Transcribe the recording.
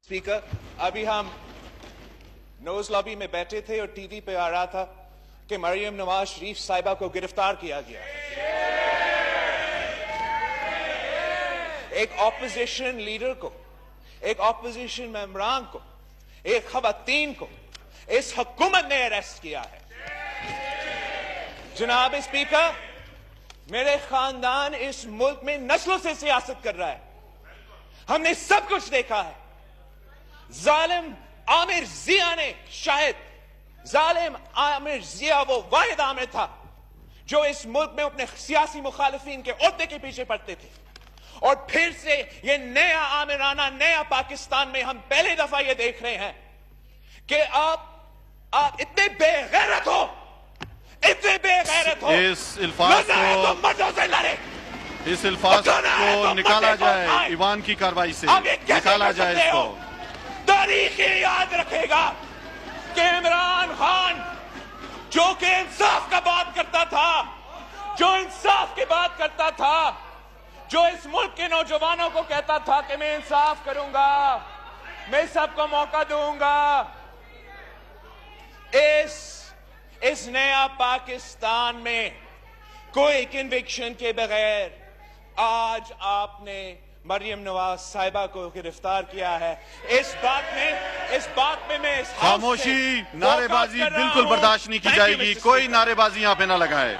Speaker, अभी हम knows lobby में बैठे थे और टीवी पे आ रहा था कि मरियम नवाज शरीफ साहिबा को गिरफ्तार किया गया। एक ऑपोजिशन लीडर को, एक ऑपोजिशन मेंबरान को, एक खवातीन को इस हुकूमत ने अरेस्ट किया है। जनाब स्पीकर, मेरे खानदान इस मुल्क में नस्लों से सियासत कर रहा है। हमने सब कुछ देखा है। जालिम आमिर जिया ने, शायद जालिम आमिर जिया वो वाहिद आमिर था जो इस मुल्क में अपने सियासी मुखालिफिन के ओहदे के पीछे पड़ते थे। और फिर से ये नया आमिराना नया पाकिस्तान में हम पहली दफा ये देख रहे हैं कि आप इतने बेगैरत हो, इतने बेगैरत हो। इस इल्फाज को निकाला जाए, ईवान की कार्रवाई से निकाला जाए इसको। तारीख याद रखेगा कि इमरान खान जो कि इंसाफ का बात करता था, जो इंसाफ की बात करता था, जो इस मुल्क के नौजवानों को कहता था कि मैं इंसाफ करूंगा, मैं सबको मौका दूंगा, इस नया पाकिस्तान में कोई कन्विक्शन के बगैर आज आपने मरियम नवाज साहिबा को गिरफ्तार किया है। इस बात में मैं खामोशी, नारेबाजी बिल्कुल बर्दाश्त नहीं की जाएगी। कोई नारेबाजी यहाँ पे ना लगाए।